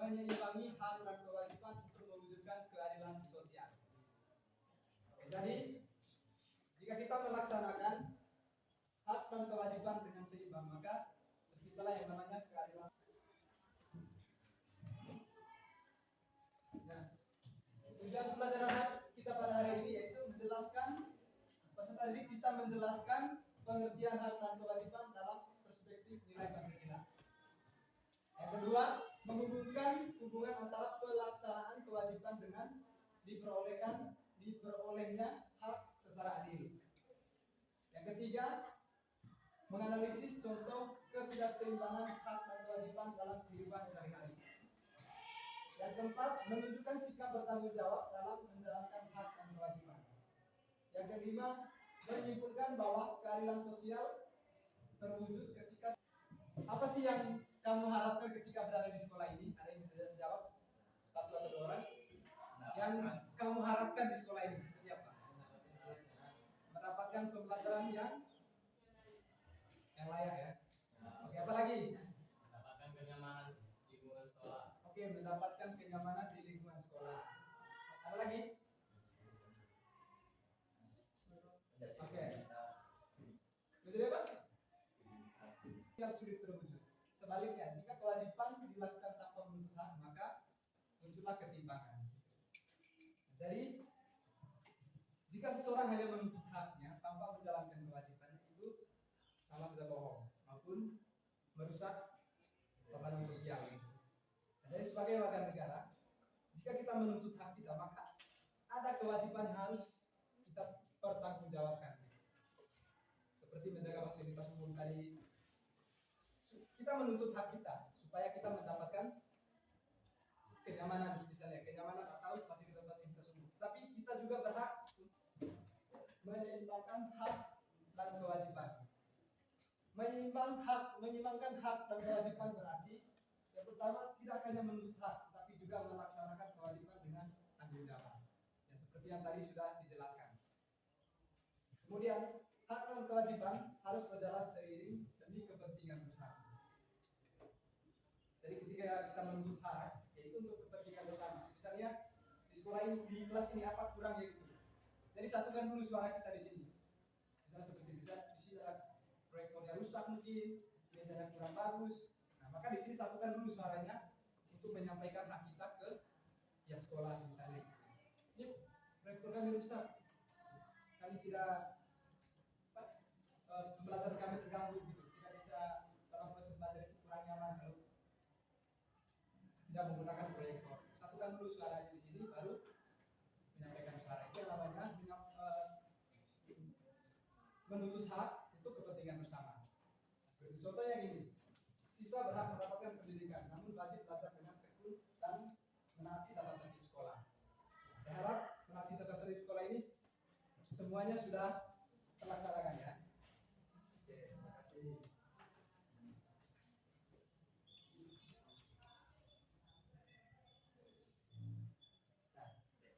menyeimbangi hak dan kewajiban untuk mewujudkan keadilan sosial. Oke, jadi jika kita melaksanakan hak dan kewajiban dengan seimbang, maka terciptalah yang namanya keadilan. Nah, tujuan pembelajaran kita pada hari ini yaitu menjelaskan, peserta didik bisa menjelaskan pengertian hak dan kewajiban dalam perspektif nilai Pancasila. Yang kedua, menghubungkan hubungan antara pelaksanaan kewajiban dengan diperolehnya hak secara adil. Yang ketiga, menganalisis contoh ketidakseimbangan hak dan kewajiban dalam kehidupan sehari-hari. Yang keempat, menunjukkan sikap bertanggung jawab dalam menjalankan hak dan kewajiban. Yang kelima, menyimpulkan bahwa keadilan sosial terwujud ketika. Apa sih yang kamu harapkan ketika berada di sekolah ini? Ada yang bisa jawab? Satu atau dua orang? Yang kamu harapkan di sekolah ini seperti apa? Mendapatkan pembelajaran yang layak ya. Oke, apa lagi? Mendapatkan kenyamanan di lingkungan sekolah. Oke, mendapatkan kenyamanan di lingkungan sekolah. Apa lagi? Oke. Menjadi apa? Yang sulit terwujud. Sebaliknya, jika kewajiban dilakukan tanpa menuntut hak, maka muncullah ketimpangan. Jadi, jika seseorang hanya menuntut haknya tanpa menjalankan kewajibannya, itu sama saja bohong maupun merusak tatanan sosial. Jadi sebagai warga negara, jika kita menuntut hak kita, maka ada kewajiban yang harus kita pertanggungjawabkan. Seperti menjaga fasilitas umum tadi. Kita menuntut hak kita supaya kita mendapatkan kenyamanan, misalnya kenyamanan atau fasilitas-fasilitas umum. Tapi kita juga berhak menyeimbangkan hak dan kewajiban. Menyeimbangkan hak dan kewajiban berarti yang pertama tidak hanya menuntut hak, tapi juga melaksanakan kewajiban dengan tanggung jawab. Yang seperti yang tadi sudah dijelaskan. Kemudian hak dan kewajiban harus berjalan seiring demi kepentingan bersama. Jadi ketika kita menuntut hak, yaitu untuk kepentingan bersama. Misalnya di sekolah ini, di kelas ini apa kurang yaitu. Jadi satukan dulu suara kita di sini. Misalnya seperti di sini ada proyektornya rusak mungkin, mejanya kurang bagus. Nah, maka di sini satukan dulu suaranya untuk menyampaikan hak kita ke pihak sekolah misalnya. Ini proyektor kami rusak, kami tidak pembelajaran kami terganggu gitu, tidak bisa dalam proses belajar itu kurang nyaman kalau tidak menggunakan proyektor. Satukan dulu suaranya di sini, baru menyampaikan suara. Itu yang namanya menuntut hak untuk kepentingan bersama. Seperti contohnya gini, siswa berhak mendapatkan pendidikan, namun wajib belajar dengan tekun dan menaati tata tertib sekolah. Saya harap menaati tata tertib sekolah ini semuanya sudah terlaksanakan ya. Oke, terima kasih.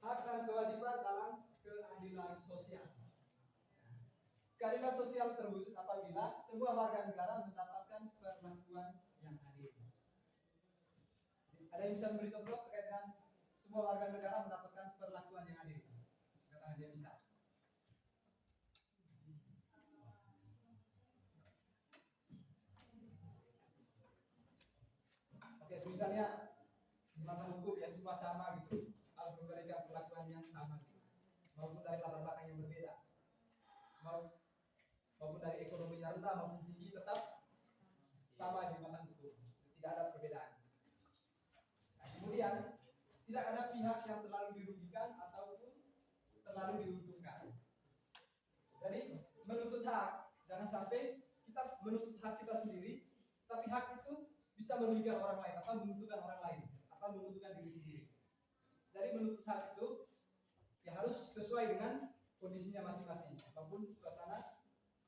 Hak dan kewajiban dalam keadilan sosial. Keadilan sosial terwujud apabila semua warga negara mendapatkan perlakuan yang adil. Ada yang bisa memberi contoh terkait dengan semua warga negara mendapatkan perlakuan yang adil? Katakan dia bisa. Oke, misalnya di mata hukum ya semua sama gitu, harus memberikan perlakuan yang sama gitu. Maupun dari latar belakang yang berbeda, maupun dari ekonomi yang rendah maupun tinggi, tetap sama di mata hukum, tidak ada perbedaan. Nah, kemudian tidak ada pihak yang terlalu dirugikan ataupun terlalu diuntungkan. Jadi menuntut hak, jangan sampai kita menuntut hak kita sendiri, tapi hak itu bisa merugikan orang lain atau menguntungkan orang lain atau menguntungkan diri sendiri. Jadi menuntut hak itu ya harus sesuai dengan kondisinya masing-masing maupun suasana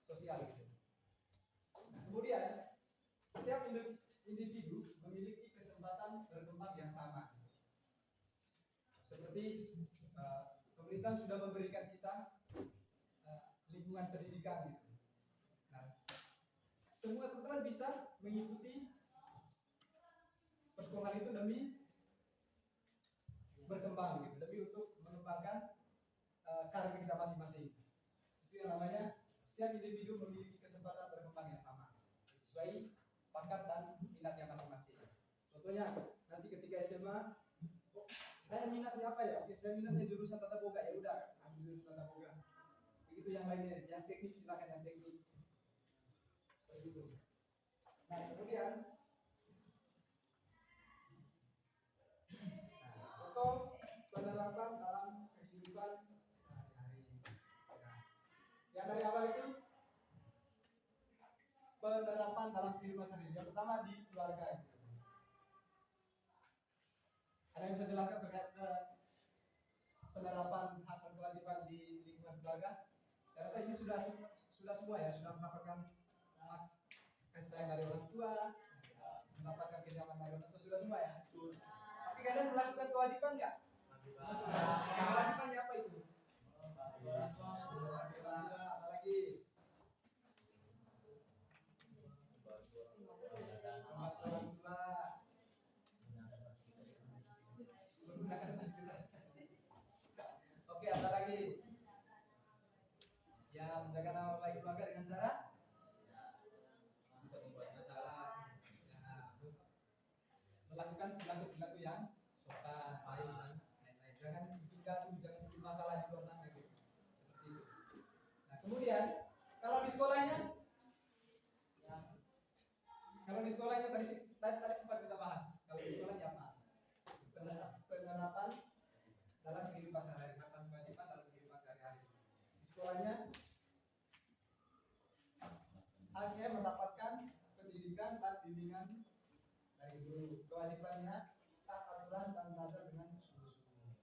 sosial gitu. Nah, kemudian setiap individu memiliki kesempatan berkembang yang sama. Seperti pemerintah sudah memberikan kita lingkungan pendidikan gitu. Nah, semua teman-teman bisa mengikuti persekolahan itu demi berkembang gitu, lebih untuk mengembangkan karir kita masing-masing. Itu yang namanya setiap individu memiliki kesempatan berkembang yang sama sesuai bakat dan minatnya masing-masing. Contohnya nanti ketika SMA, oh, saya minatnya apa ya? Oke, saya minatnya jurusan tata boga, ya udah ambil jurusan tata boga. Begitu yang lainnya, yang teknik silakan yang teknik. Seperti itu. Nah kemudian, contoh penerapan dalam kehidupan sehari-hari. Nah, yang dari awal itu penerapan dalam kehidupan sehari-hari. Yang pertama di keluarga. Ada yang bisa jelaskan terkait penerapan hak dan kewajiban di lingkungan keluarga? Saya rasa ini sudah semua ya, sudah mendapatkan hak kasih sayang dari orang tua, mendapatkan kenyamanan dari orang tua, sudah semua ya. Tapi kalian melakukan kewajiban nggak? Kewajibannya apa itu? Apalagi oke, apa lagi? Ya, menjaga nama baik keluarga dengan cara melakukan perilaku-perilaku yang sopan, baik dan lain-lain. Jangan bikin masalah di luar sana gitu. Seperti itu. Nah, kemudian kalau di sekolahnya, tadi sempat kita bahas. Kalau di sekolahnya apa? Penerapan dalam kehidupan sehari-hari, kewajiban dalam kehidupan sehari-hari. Di sekolahnya haknya mendapatkan pendidikan dan bimbingan dari guru. Kewajibannya taat aturan dan belajar dengan sungguh-sungguh.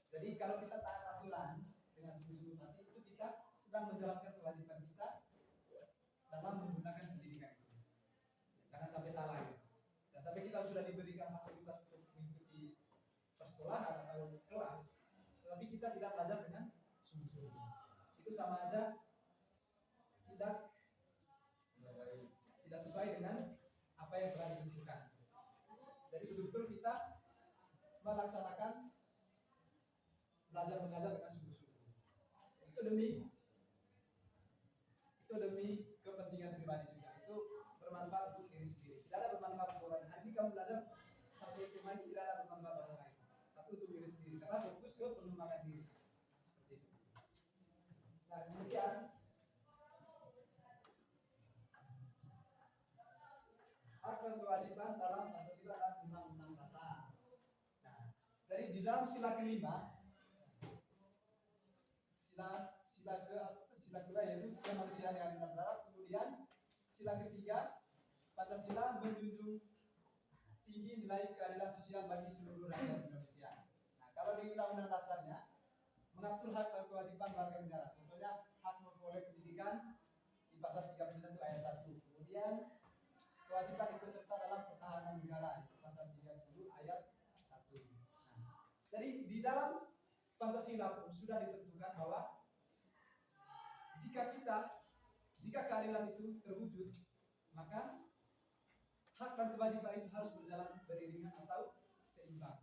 Jadi kalau kita taat aturan dengan sungguh-sungguh, berarti itu kita sedang menjalankan kewajiban kita dalam menggunakan pendidikan itu. Jangan sampai salah gitu. Jangan sampai kita sudah diberikan fasilitas untuk mengikuti persekolahan atau kelas, tetapi kita tidak belajar dengan sungguh-sungguh. Itu sama aja tidak sesuai dengan apa yang telah ditentukan. Jadi betul-betul kita melaksanakan belajar mengajar dengan sungguh-sungguh. Itu demi kepentingan pribadi juga. Itu bermanfaat untuk diri sendiri. Tidak ada bermanfaat untuk orang lain. Hari ini kamu belajar sampai SMA ini tidak ada bermanfaat orang lain, tapi untuk diri sendiri. Karena fokus ke pengembangan diri. Seperti itu. Nah kemudian hak dan kewajiban dalam Pancasila dan Undang-Undang Dasar. Nah, jadi di dalam sila kelima, sila kedua yaitu kemanusiaan yang adil dan beradab. Kemudian sila ketiga, Pancasila menjunjung tinggi nilai keadilan sosial bagi seluruh rakyat Indonesia. Nah, kalau di Undang-Undang Dasarnya mengatur hak dan kewajiban warga negara. Contohnya hak memperoleh pendidikan di pasal 39 ayat 1. Kemudian kewajiban ikut serta dalam pertahanan negara di pasal 30 ayat 1. Nah, jadi di dalam Pancasila pun sudah ditentukan bahwa jika keadilan itu terwujud, maka hak dan kewajiban itu harus berjalan beriringan atau seimbang.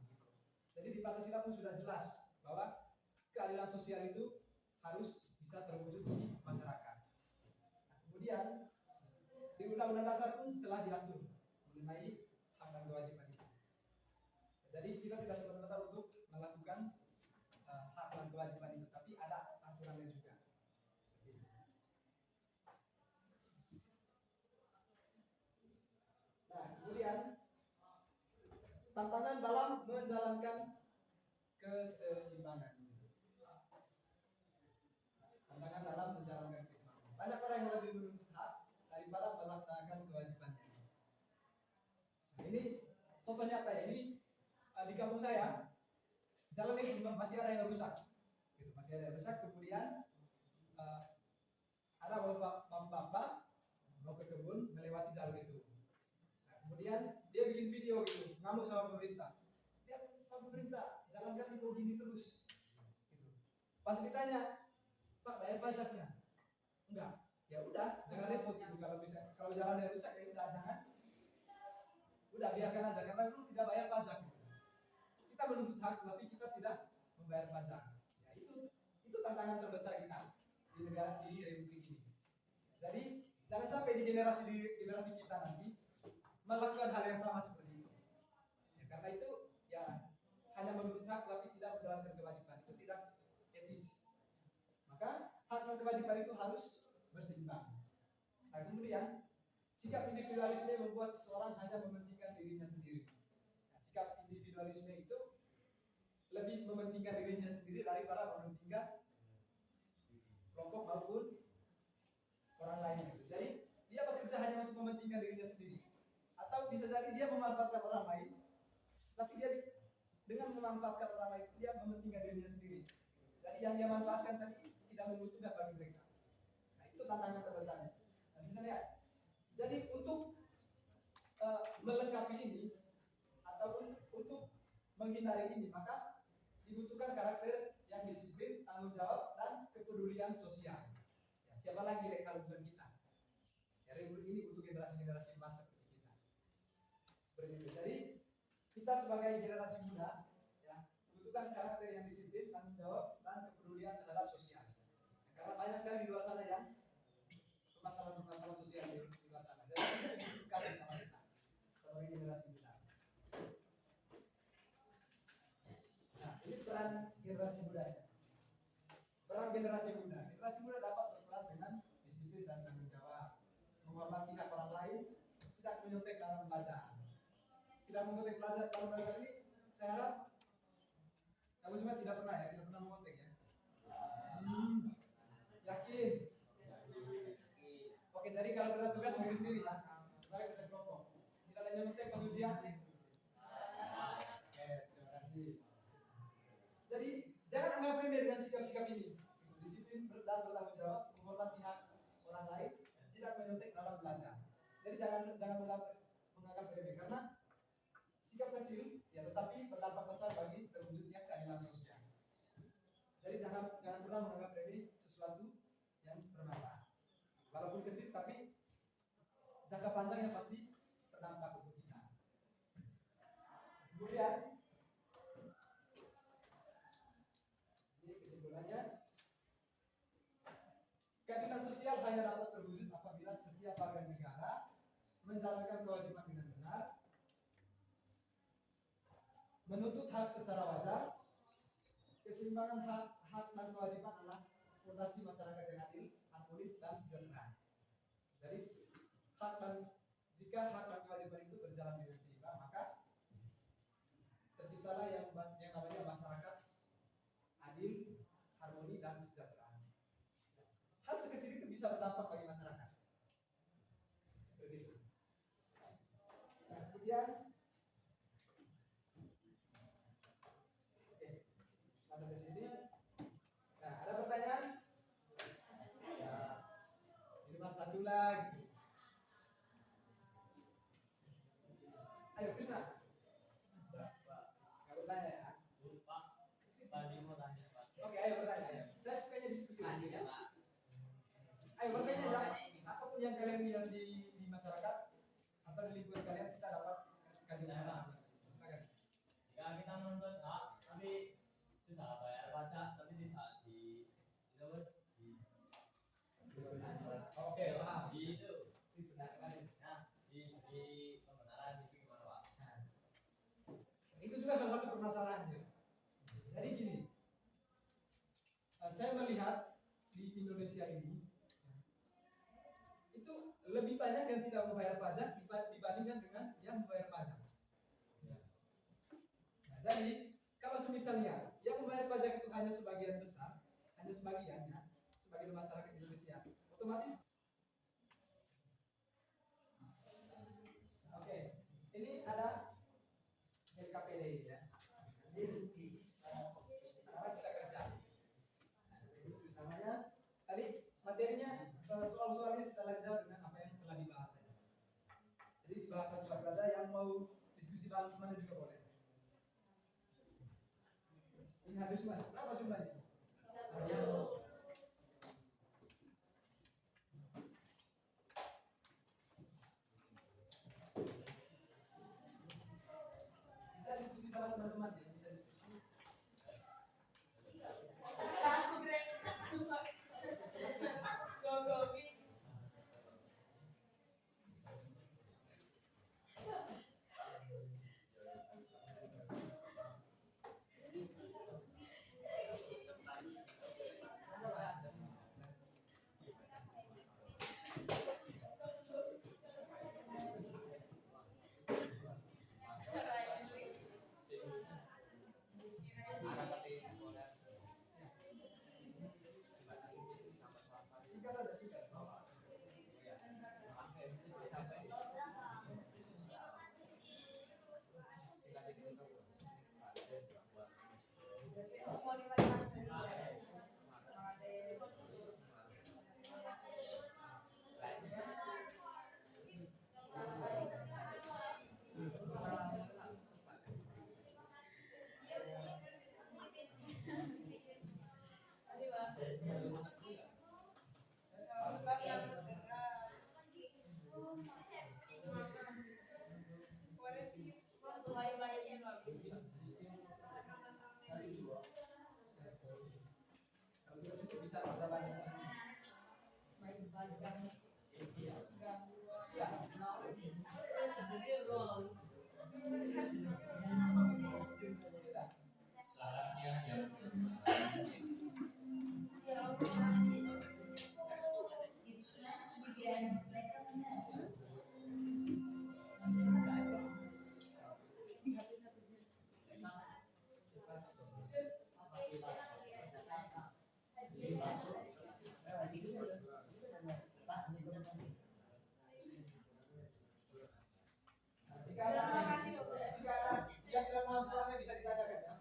Jadi di Pancasila pun sudah jelas bahwa keadilan sosial itu harus bisa terwujud di masyarakat. Nah, kemudian di Undang-Undang Dasar pun telah diatur mengenai hak dan kewajiban itu. Jadi kita tidak semata-mata untuk melakukan hak dan kewajiban itu, tapi ada aturannya juga. Nah, kemudian tantangan dalam menjalankan keseimbangan. Tantangan dalam menjalankan keseimbangan. Banyak orang yang lebih menuntut hak daripada melaksanakan kewajibannya. Nah, ini contoh nyata ya. Ini di kampung saya jalan ini masih ada yang rusak, gitu, masih ada yang rusak. Kemudian ada bapak-bapak mau ke kebun melewati jalur itu. Nah, kemudian dia bikin video gitu, ngamuk sama pemerintah. Lihat Pak pemerintah, jalan kami kok gini terus. Gitu. Pas ditanya, Pak bayar pajaknya? Enggak. Ya udah, jangan repot gitu. Kalau jalannya rusak ya udah jangan. Udah biarkan aja karena itu tidak bayar pajak. Kita menuntut hak tapi membayar pajak. Ya, itu tantangan terbesar kita di negara di Republik ini. Jadi jangan sampai di generasi kita nanti melakukan hal yang sama seperti itu. Ya, karena itu ya hanya menuntut hak tapi tidak menjalankan kewajiban, itu tidak etis. Maka hak dan kewajiban itu harus berseimbang. Nah, kemudian sikap individualisme membuat seseorang hanya mementingkan dirinya sendiri. Nah, sikap individualisme itu lebih mementingkan dirinya sendiri daripada mementingkan kelompok maupun orang lain. Jadi dia bekerja hanya untuk mementingkan dirinya sendiri. Atau bisa jadi dia memanfaatkan orang lain, tapi dia dengan memanfaatkan orang lain dia mementingkan dirinya sendiri. Jadi yang dia manfaatkan tadi tidak menguntungkan bagi mereka. Nah, itu tantangan terbesarnya. Nah, misalnya, jadi untuk melengkapi ini ataupun untuk menghindari ini, maka dibutuhkan karakter yang disiplin, tanggung jawab, dan kepedulian sosial. Ya, siapa lagi kalau bukan kita? Ya, Republik ini butuh generasi-generasi emas seperti kita. Seperti itu. Jadi kita sebagai generasi muda, ya, membutuhkan karakter yang disiplin, tanggung jawab, dan kepedulian terhadap sosial. Ya, karena banyak sekali di luar sana yang permasalahan-permasalahan sosial di luar sana. Jadi kita dibutuhkan bersama kita sebagai generasi muda. Nah, ini peran generasi muda. Peran generasi muda. Generasi muda dapat berperan dengan disiplin dan tanggung jawab, menghormati hak orang lain, tidak menyontek dalam belajar. Tidak menyontek belajar dalam belajar ini, saya harap kamu semua tidak pernah mengontek ya. Yakin? Oke, jadi kalau kita tugas sendiri-sendiri ya, baik kita kelompok. Tidak ada nyontek pas ujian. Oke, terima kasih. Jadi jangan anggap remeh dengan sikap-sikap ini. Disiplin dan bertanggung jawab, menghormati hak orang lain, tidak menyontek dalam belajar. Jadi jangan menganggap remeh karena sikap kecil ya tetapi berdampak besar bagi terwujudnya keadilan sosial. Jadi jangan pernah menganggap remeh sesuatu yang bermanfaat. Walaupun kecil tapi jangka panjangnya pasti berdampak untuk kita. Kemudian ini kesimpulannya, keadilan sosial hanya dapat terwujud apabila setiap warga negara menjalankan kewajiban dengan benar, menuntut hak secara wajar. Keseimbangan hak dan kewajiban adalah fondasi masyarakat yang adil, harmonis, dan sejahtera. Jadi jika hak dan kewajiban itu berjalan dengan seimbang, maka terciptalah yang namanya masyarakat adil, harmoni, dan sejahtera. Hal sekecil itu bisa berdampak bagi masyarakat. Begitu. Nah, kemudian sampai sini. Nah, ada pertanyaan? Ya. Ini mas satu lagi. Ayo, Krishna. Nggak bertanya ya? Pak, tadi mau tanya Pak. Oke, ayo bertanya. Ayo. Saya sukanya diskusi. Ya. Ayo bertanya ya. Apapun yang kalian lihat di masyarakat atau di lingkungan kalian, kita dapat kaji bersama. Silakan. Jika kita menuntut hak, tapi sudah bayar pajak, tapi tidak di Oke, paham. itu Benar sekali. nah di pembenaran itu gimana Pak? Nah, itu juga salah satu permasalahannya. Jadi gini, saya melihat di Indonesia ini itu lebih banyak yang tidak membayar pajak dibandingkan dengan yang membayar pajak. Nah, jadi kalau semisalnya yang membayar pajak itu hanya sebagian besar, hanya sebagiannya, sebagian masyarakat Indonesia, otomatis. Oke, ini ada LKPD ya. Ini anak bisa kerja. Nah, ini bersamanya tadi materinya soal-soalnya kita lanjut dengan apa yang telah dibahas tadi. Jadi dibahas satu saja, yang mau diskusi bahan semuanya juga boleh. Ini habis mas, berapa jumlahnya? Bisa diskusi sama teman-teman ya, bisa diskusi. Sudah berapa banyak? Syaratnya jam Jika ada yang tidak paham soalnya bisa ditanyakan ya.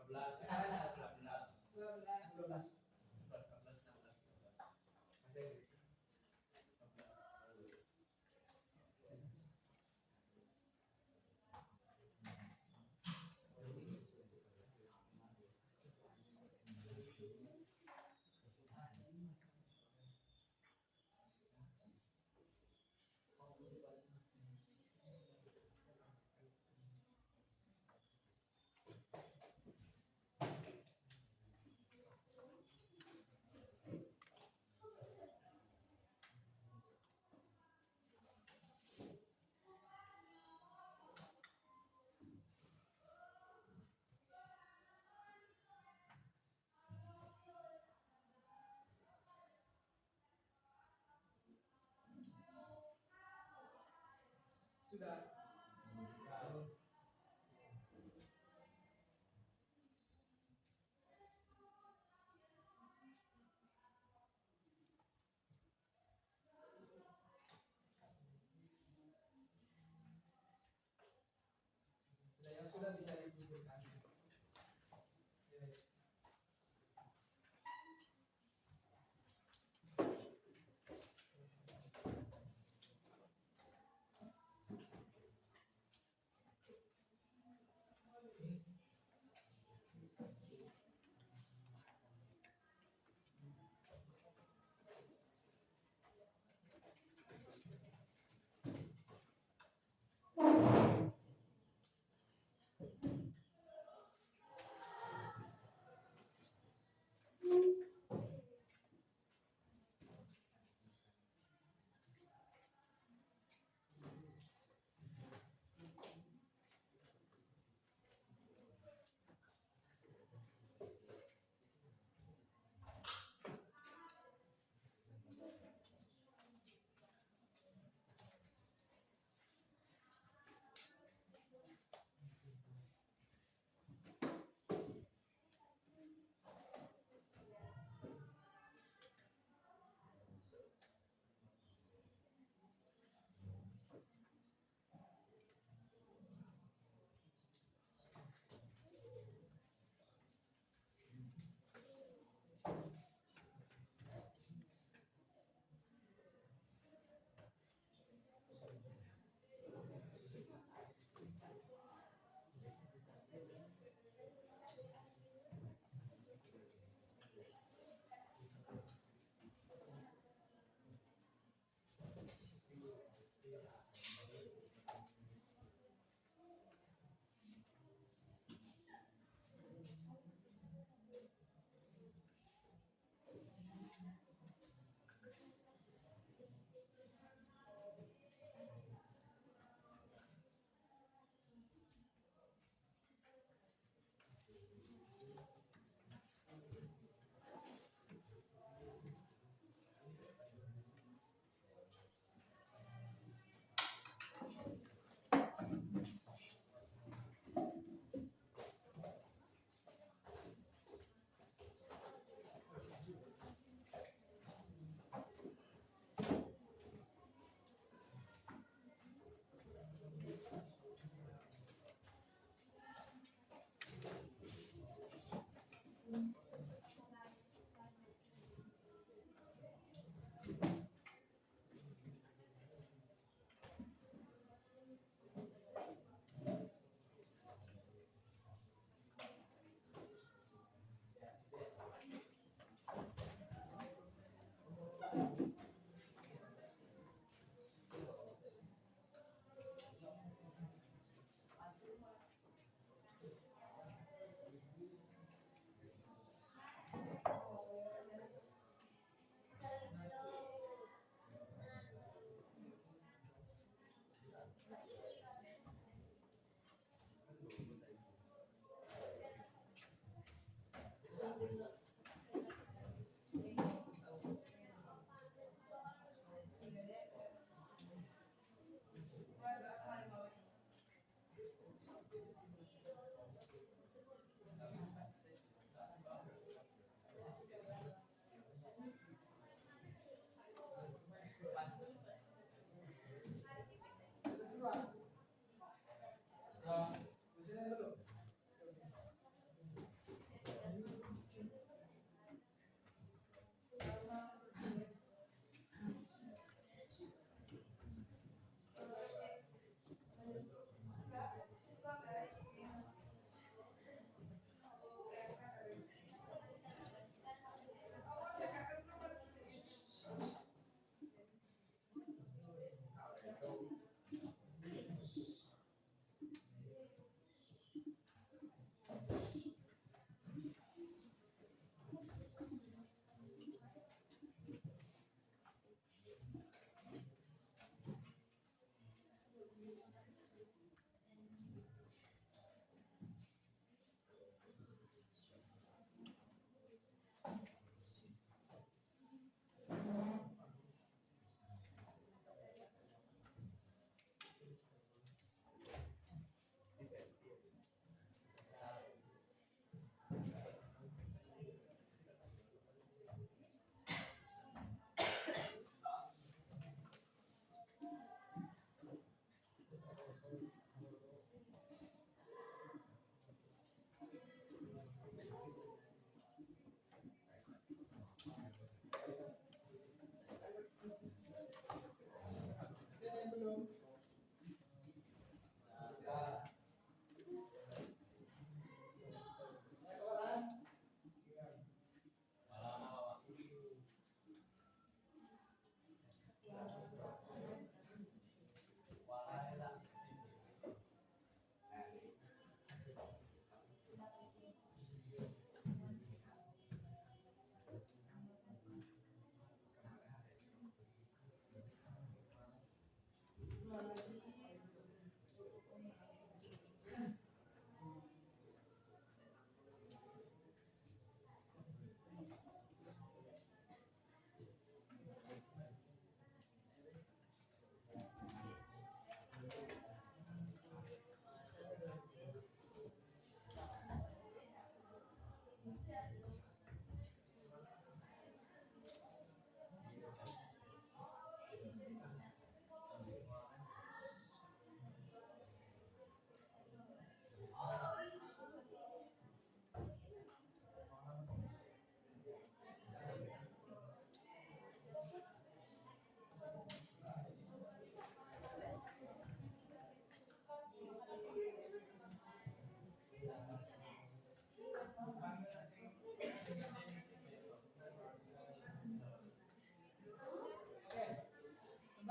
12, sekarang ada 12. 12. Sudah. Yang sudah bisa dikumpulkan.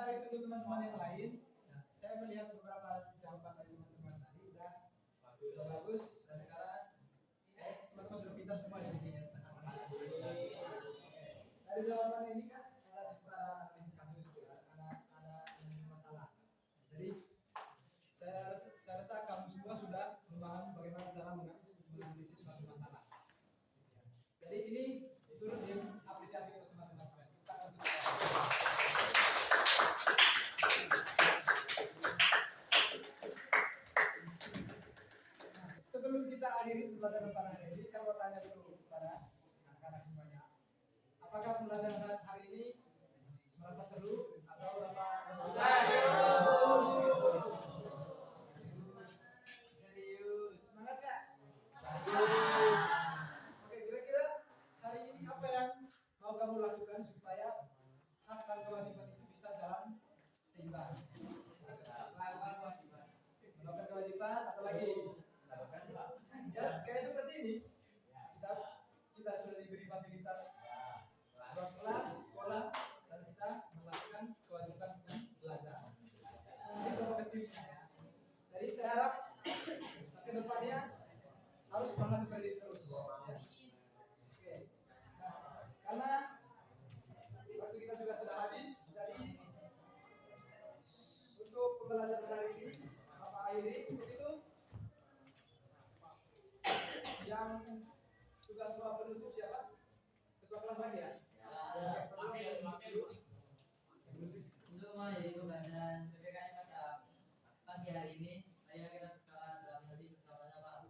sementara itu untuk teman-teman yang lain, ya, saya melihat beberapa jawaban dari teman-teman tadi udah bagus dan sekarang teman-teman sudah pintar semua di sini. Dari jawaban ini kan ada analisis kasus juga, ada analisis masalah. Jadi saya rasa kamu semua sudah memahami bagaimana cara menganalisis suatu masalah. Jadi ini turut diapresiasi untuk teman-teman sekalian. Sebelum kita akhiri pembelajaran pada hari ini, saya mau tanya dulu kepada anak-anak semuanya. Apakah pembelajaran hari ini merasa seru atau merasa serius? Semangat ya? Oke, kira-kira hari ini apa yang mau kamu lakukan supaya hak dan kewajiban itu bisa jalan seimbang? Melakukan kewajiban atau lagi? Ya, kayak seperti ini. Kita sudah diberi fasilitas ruang kelas, sekolah, dan kita melakukan kewajiban dengan belajar. Ini contoh kecil. Jadi saya harap ke depannya harus semangat seperti itu terus. Ya. Oke. Nah, karena waktu kita juga sudah habis, jadi untuk pembelajaran hari ini Bapak akhiri. Untuk itu yang tugas doa penutup siapa? Ketua kelas lagi ya? Untuk menjadi pembelajaran PPKN pada pagi hari ini, ayo kita buka dalam hati bersama-sama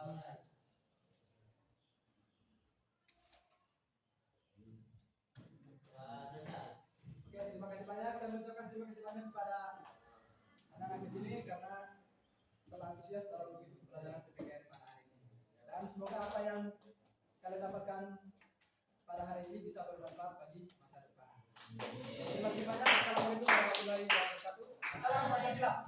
mulai. Oke, terima kasih banyak. Saya mengucapkan terima kasih banyak kepada anak-anak di sini karena telah antusias dalam mengikuti pelajaran PPKN pada hari ini. Dan semoga apa yang kalian dapatkan pada hari ini bisa bermanfaat bagi masa depan. Terima kasih banyak. Assalamualaikum warahmatullahi wabarakatuh. Salam Pancasila.